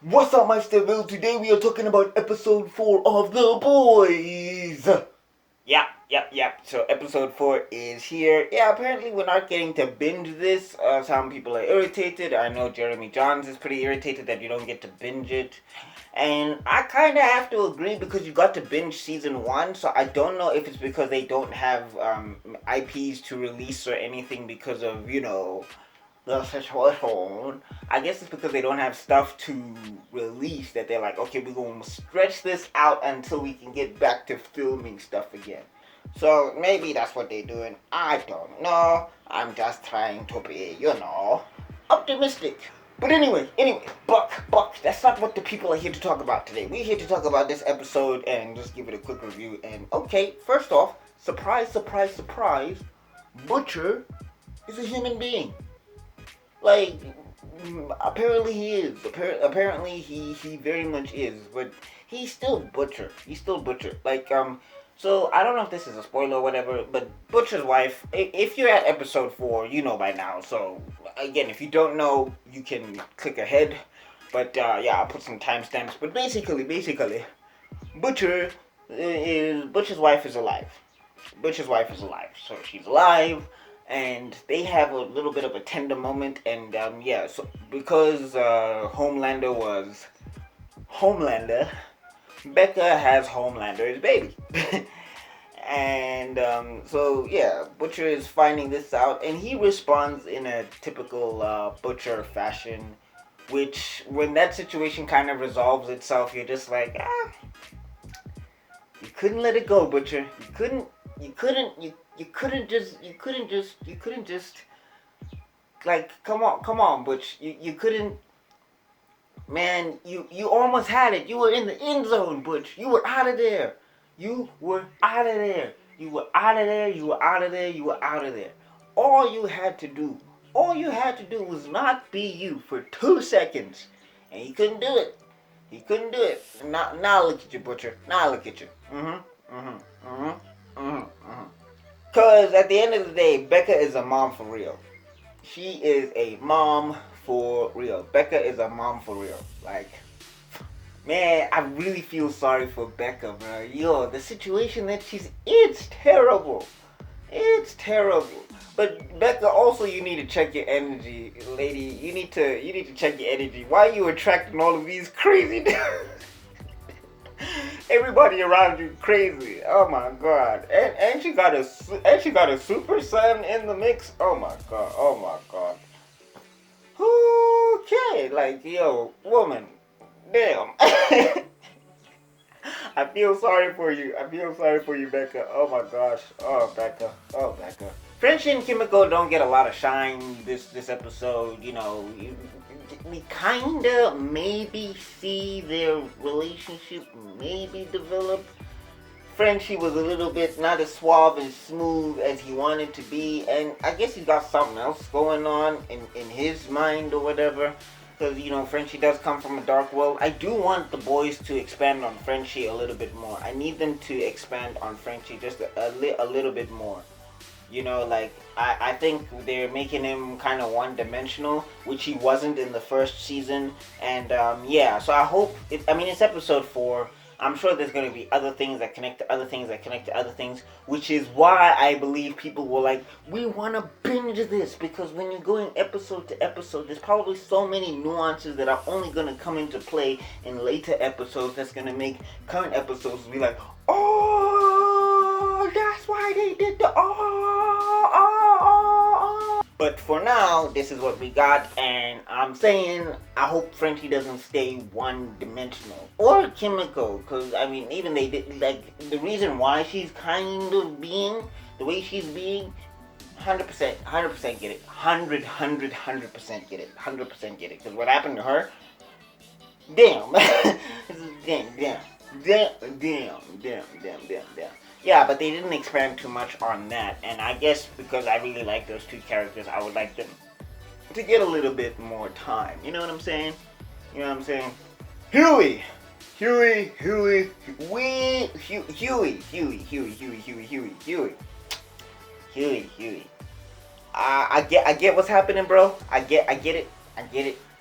What's up, my Steville? Today we are talking about episode 4 of The Boys. Yep. So episode 4 is here. Yeah, apparently we're not getting to binge this. Some people are irritated. I know Jeremy Johns is pretty irritated that you don't get to binge it. And I kind of have to agree because you got to binge season 1. So I don't know if it's because they don't have IPs to release or anything because of, the situation. I guess it's because they don't have stuff to release that they're like, okay, we're going to stretch this out until we can get back to filming stuff again. So maybe that's what they're doing. I don't know. I'm just trying to be, optimistic. But anyway, Buck, that's not what the people are here to talk about today. We're here to talk about this episode and just give it a quick review. And okay, first off, surprise, Butcher is a human being. Like, apparently he is. Apparently he very much is. But he's still Butcher. Like, so I don't know if this is a spoiler or whatever, but Butcher's wife, if you're at episode 4, you know by now. So, again, if you don't know, you can click ahead. But, yeah, I'll put some timestamps. But basically, Butcher's wife is alive. So she's alive. And they have a little bit of a tender moment, and so because Homelander was Homelander, Becca has Homelander's baby. And so yeah, Butcher is finding this out, and he responds in a typical Butcher fashion, which when that situation kind of resolves itself, you're just like, you couldn't let it go, Butcher. You couldn't just like come on, Butch. You couldn't, man. You almost had it. You were in the end zone, Butch. You were out of there. You were out of there. All you had to do was not be you for 2 seconds, and you couldn't do it. Now look at you, Butcher. Now look at you. Because at the end of the day, Becca is a mom for real. She is a mom for real. Becca is a mom for real. Like, man, I really feel sorry for Becca, bro. Yo, the situation that it's terrible. But Becca, also you need to check your energy, lady. You need to check your energy. Why are you attracting all of these crazy dudes? Everybody around you crazy. Oh my god. And she got a super son in the mix. Oh my god. Okay, like, yo, woman. Damn. I feel sorry for you, Becca. Oh my gosh. Oh, Becca. Frenchie and Kimiko don't get a lot of shine this episode. We kinda maybe see their relationship maybe develop. Frenchie was a little bit not as suave and smooth as he wanted to be, and I guess he's got something else going on in his mind or whatever. Because, Frenchie does come from a dark world. I do want the boys to expand on Frenchie a little bit more. I need them to expand on Frenchie just a little bit more. I think they're making him kind of one-dimensional, which he wasn't in the first season. And, so I hope, it's episode 4. I'm sure there's going to be other things that connect to other things, which is why I believe people will like, we want to binge this, because when you're going episode to episode, there's probably so many nuances that are only going to come into play in later episodes that's going to make current episodes be like, oh, that's why they did the But for now, this is what we got, and I'm saying I hope Frenchie doesn't stay one-dimensional. Or Kimiko, because, even they did, like, the reason why she's kind of being the way she's being, 100% get it. 100% get it. Because what happened to her, damn. Damn. Yeah, but they didn't expand too much on that, and I guess because I really like those two characters, I would like them to get a little bit more time. You know what I'm saying? Huey. I get what's happening, bro. I get it.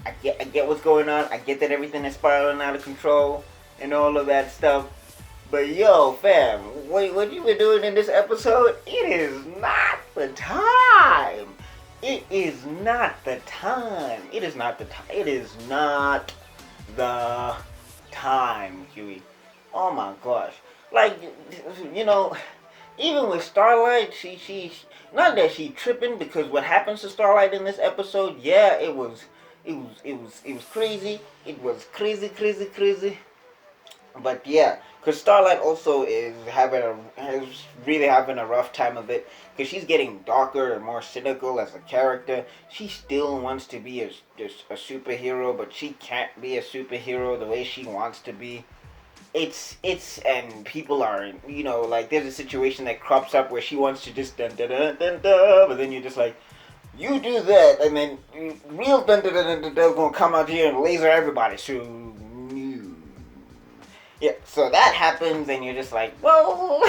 I get what's going on. I get that everything is spiraling out of control and all of that stuff. But yo, fam, what you been doing in this episode? It is not the time. It is not the time. It is not the time. It is not the time, Huey. Oh my gosh. Like, you know, even with Starlight, she not that she tripping, because what happens to Starlight in this episode, yeah, it was crazy. It was crazy. But yeah, because Starlight also is really having a rough time of it, because she's getting darker and more cynical as a character. She still wants to be just a superhero, but she can't be a superhero the way she wants to be. And people are, like, there's a situation that crops up where she wants to just dun dun dun dun dun, but then you're just like, you do that, and then real dun dun dun dun dun gonna come out here and laser everybody. So yeah, so that happens, and you're just like, well,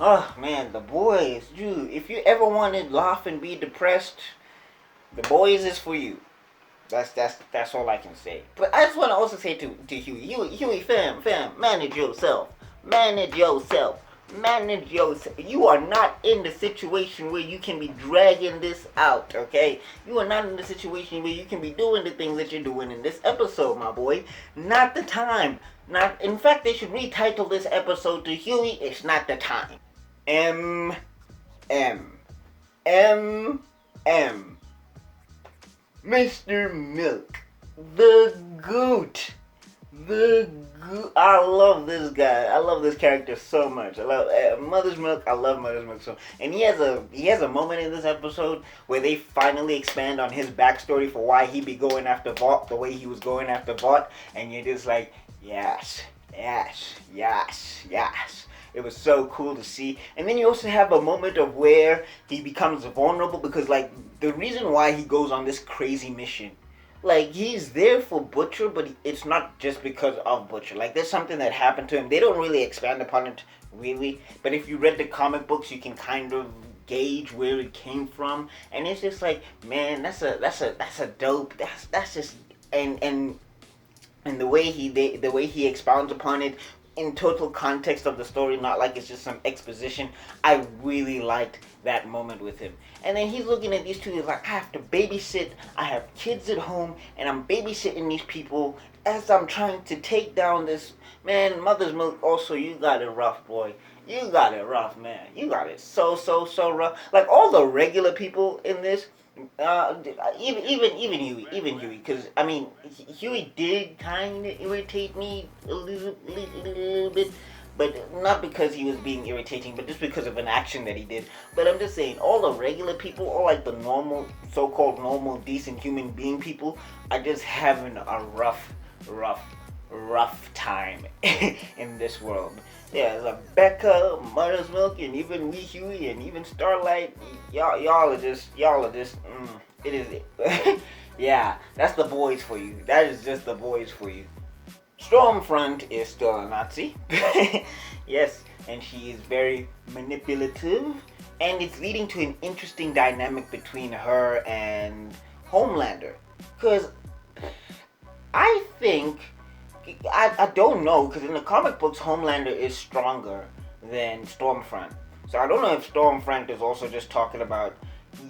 oh man, The Boys, dude. If you ever wanted to laugh and be depressed, The Boys is for you. That's all I can say. But I just want to also say to Huey, fam, manage yourself. You are not in the situation where you can be dragging this out, okay? You are not in the situation where you can be doing the things that you're doing in this episode, my boy. Not the time. In fact, they should retitle this episode to Huey, It's Not the Time. M. Mr. Milk. The Goat. I love this guy. I love this character so much. I love Mother's Milk. I love Mother's Milk so. And he has a moment in this episode where they finally expand on his backstory for why he be going after VOUGHT the way he was going after VOUGHT, and you're just like, yes. It was so cool to see. And then you also have a moment of where he becomes vulnerable, because, like, the reason why he goes on this crazy mission, like, he's there for Butcher, but it's not just because of Butcher. Like, there's something that happened to him. They don't really expand upon it, really. But if you read the comic books, you can kind of gauge where it came from. And it's just like, man, that's a dope. That's just and the way he expounds upon it in total context of the story, not like it's just some exposition. I really liked that moment with him. And then he's looking at these two, he's like, I have to babysit, I have kids at home, and I'm babysitting these people as I'm trying to take down this, man, Mother's Milk. Also, you got it rough, boy. You got it rough, man. You got it so rough. Like, all the regular people in this, even Huey, because I mean, Huey did kind of irritate me a little bit, but not because he was being irritating, but just because of an action that he did. But I'm just saying, all the regular people, or like the normal, so-called normal, decent human being people, are just having a rough time in this world. Yeah, it's like BECCA, Mother's Milk, and even we Huey, and even Starlight. Y'all are just. It is. Yeah, that's The Boys for you. That is just The Boys for you. Stormfront is still a Nazi. Yes, and she is very manipulative, and it's leading to an interesting dynamic between her and Homelander. Because I think, I don't know, because in the comic books, Homelander is stronger than Stormfront. So I don't know if Stormfront is also just talking about,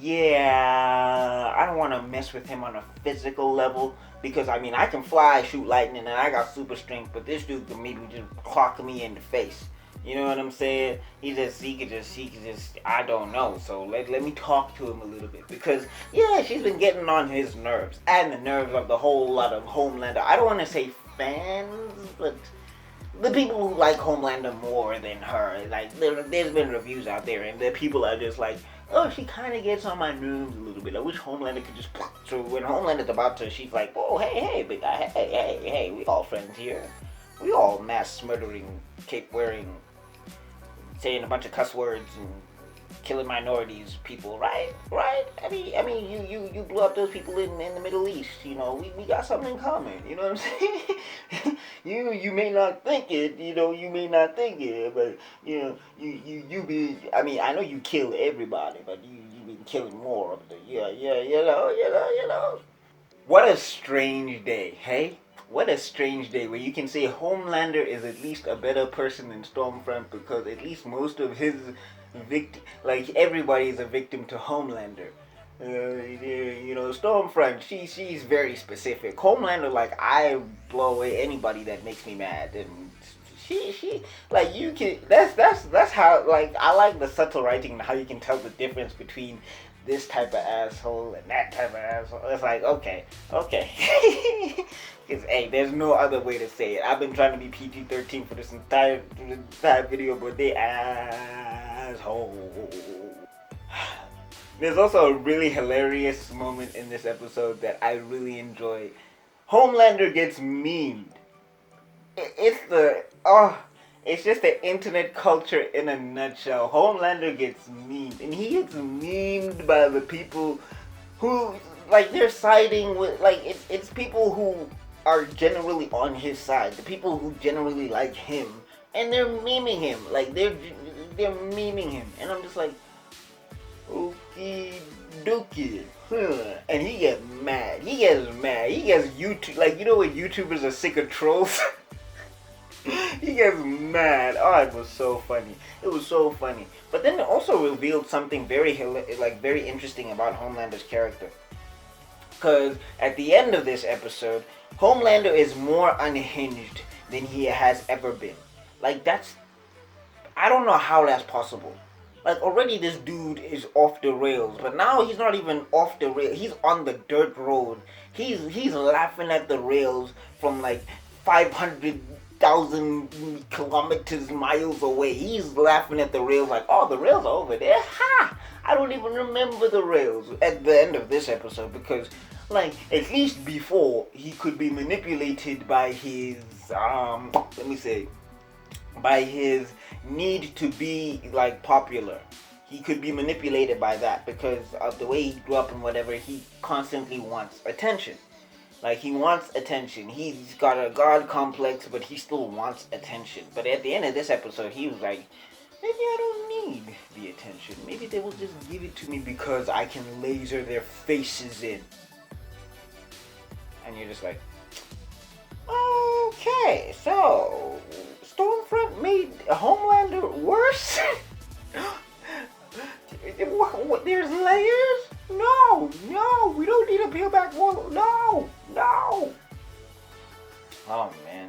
I don't want to mess with him on a physical level, because I mean, I can fly, shoot lightning, and I got super strength, but this dude can maybe just clock me in the face. You know what I'm saying? He could just, I don't know. So let me talk to him a little bit, because yeah, she's been getting on his nerves, and the nerves of the whole lot of Homelander. I don't want to say fans, but the people who like Homelander more than her. Like, there's been reviews out there, and the people are just like, oh, she kind of gets on my nerves a little bit. I wish Homelander could just. So when Homelander's about to, she's like, oh, hey, big guy, hey, we all friends here. We all mass murdering, cape wearing, saying a bunch of cuss words and killing minorities people, right? I mean, you blew up those people in the Middle East. You know, we got something in common. You know what I'm saying? you may not think it. You may not think it, but you be. I mean, I know you kill everybody, but you been killing more of the. Yeah. You know. What a strange day, hey? What a strange day where you can say Homelander is at least a better person than Stormfront because at least most of his like everybody is a victim to Homelander. Stormfront, she's very specific. Homelander, like, I blow away anybody that makes me mad, and she like you can. That's how, like, I like the subtle writing and how you can tell the difference between this type of asshole and that type of asshole. It's like, okay. Because, hey, there's no other way to say it. I've been trying to be PG-13 for this entire video, but they asshole. There's also a really hilarious moment in this episode that I really enjoy. Homelander gets memed. It's just the internet culture in a nutshell. Homelander gets memed, and he gets memed by the people who, like, they're siding with, like, it's people who are generally on his side, the people who generally like him, and they're memeing him, like, they're memeing him, and I'm just like, okie dokie. And he gets mad. He gets YouTube, like, you know when YouTubers are sick of trolls? He gets mad. Oh, it was so funny. But then it also revealed something very interesting about Homelander's character. Because at the end of this episode, Homelander is more unhinged than he has ever been. Like, I don't know how that's possible. Like, already this dude is off the rails, but now he's not even off the rails. He's on the dirt road. He's laughing at the rails from like 500,000 kilometers, miles away. He's laughing at the rails like, oh, the rails are over there. Ha! I don't even remember the rails at the end of this episode because, like, at least before, he could be manipulated by his, by his need to be, like, popular. He could be manipulated by that because of the way he grew up and whatever. He constantly wants attention. Like, he wants attention. He's got a god complex, but he still wants attention. But at the end of this episode, he was like, maybe I don't need the attention. Maybe they will just give it to me because I can laser their faces in. And you're just like, okay, so Stormfront made Homelander worse? There's layers? No, we don't need to peel back wall. No. Oh, man.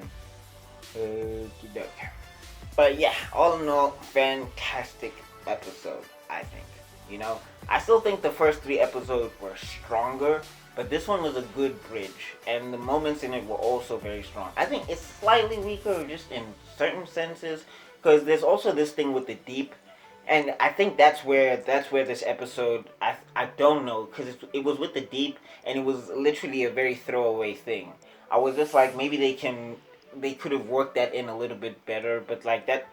But yeah, all in all, fantastic episode, I think. You know, I still think the first 3 episodes were stronger, but this one was a good bridge, and the moments in it were also very strong. I think it's slightly weaker just in certain senses, because there's also this thing with the deep, and I think that's where this episode, I don't know, because it was with the deep, and it was literally a very throwaway thing. I was just like, maybe they could have worked that in a little bit better, but like that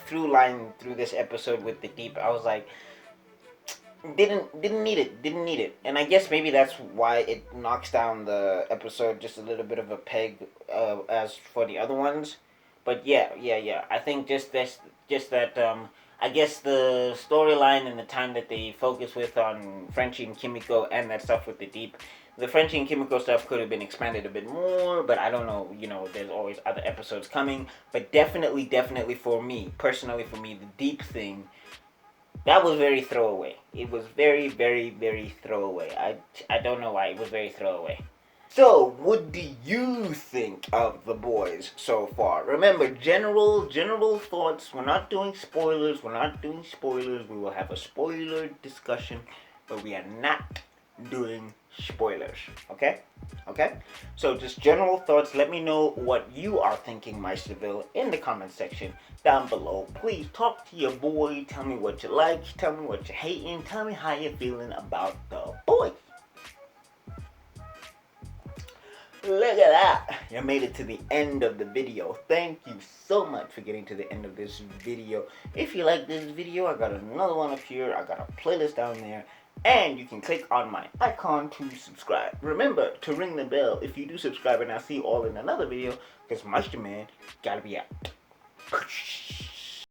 through line through this episode with the deep, I was like, didn't need it, and I guess maybe that's why it knocks down the episode just a little bit of a peg as for the other ones. But yeah, I think just that I guess the storyline and the time that they focus with on Frenchie and Kimiko and that stuff with the deep, the Frenchie and Kimiko stuff could have been expanded a bit more, but I don't know, there's always other episodes coming, but definitely personally for me, the deep thing, that was very throwaway. It was very, very, very throwaway. I don't know why, it was very throwaway. So, what do you think of the boys so far? Remember, general thoughts. We're not doing spoilers. We will have a spoiler discussion, but we are not doing spoilers. Okay? So, just general thoughts. Let me know what you are thinking, Meisterville, in the comment section down below. Please talk to your boy. Tell me what you like. Tell me what you're hating. Tell me how you're feeling about the boys. Look at that! You made it to the end of the video. Thank you so much for getting to the end of this video. If you like this video, I got another one up here. I got a playlist down there. And you can click on my icon to subscribe. Remember to ring the bell if you do subscribe, and I'll see you all in another video. Because Meister Man gotta be out.